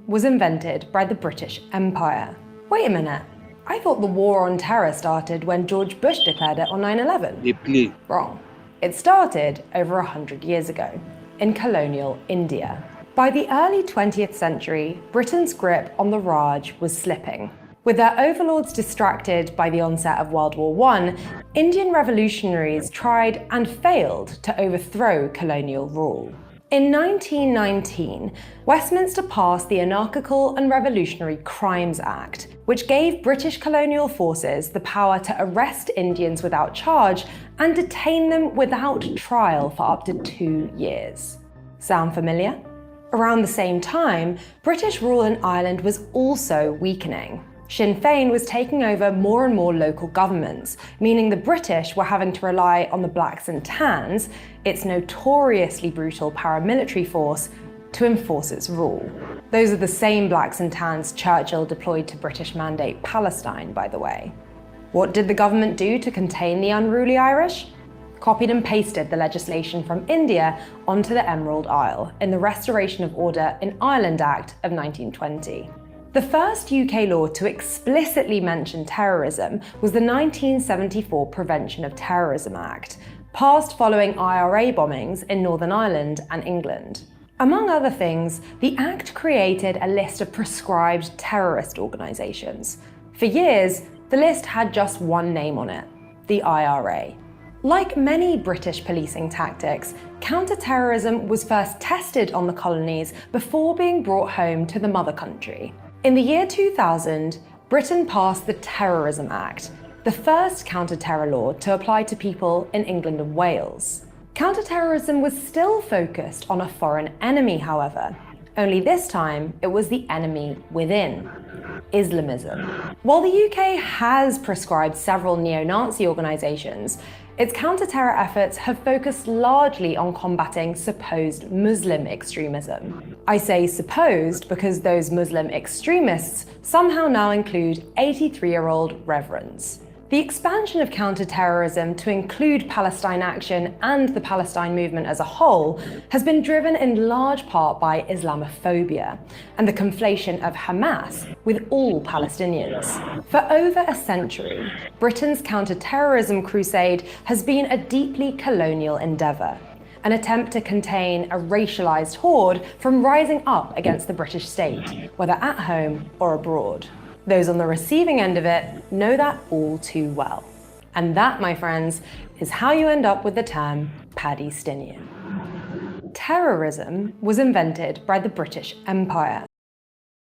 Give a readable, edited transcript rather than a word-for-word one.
was invented by the British Empire. Wait a minute, I thought the war on terror started when George Bush declared it on 9/11. They play. Wrong. It started over 100 years ago, in colonial India. By the early 20th century, Britain's grip on the Raj was slipping. With their overlords distracted by the onset of World War I, Indian revolutionaries tried and failed to overthrow colonial rule. In 1919, Westminster passed the Anarchical and Revolutionary Crimes Act, which gave British colonial forces the power to arrest Indians without charge and detain them without trial for up to 2 years. Sound familiar? Around the same time, British rule in Ireland was also weakening. Sinn Féin was taking over more and more local governments, meaning the British were having to rely on the Blacks and Tans, its notoriously brutal paramilitary force, to enforce its rule. Those are the same Blacks and Tans Churchill deployed to British Mandate Palestine, by the way. What did the government do to contain the unruly Irish? Copied and pasted the legislation from India onto the Emerald Isle in the Restoration of Order in Ireland Act of 1920. The first UK law to explicitly mention terrorism was the 1974 Prevention of Terrorism Act, passed following IRA bombings in Northern Ireland and England. Among other things, the Act created a list of proscribed terrorist organisations. For years, the list had just one name on it: the IRA. Like many British policing tactics, counter-terrorism was first tested on the colonies before being brought home to the mother country. In the year 2000, Britain passed the Terrorism Act, the first counter-terror law to apply to people in England and Wales. Counter-terrorism was still focused on a foreign enemy, however. Only this time, it was the enemy within: Islamism. While the UK has proscribed several neo-Nazi organisations, its counter-terror efforts have focused largely on combating supposed Muslim extremism. I say supposed because those Muslim extremists somehow now include 83-year-old reverends. The expansion of counter-terrorism to include Palestine Action and the Palestine movement as a whole has been driven in large part by Islamophobia and the conflation of Hamas with all Palestinians. For over a century, Britain's counter-terrorism crusade has been a deeply colonial endeavour, an attempt to contain a racialised horde from rising up against the British state, whether at home or abroad. Those on the receiving end of it know that all too well. And that, my friends, is how you end up with the term Paddy-Stinian. Terrorism was invented by the British Empire.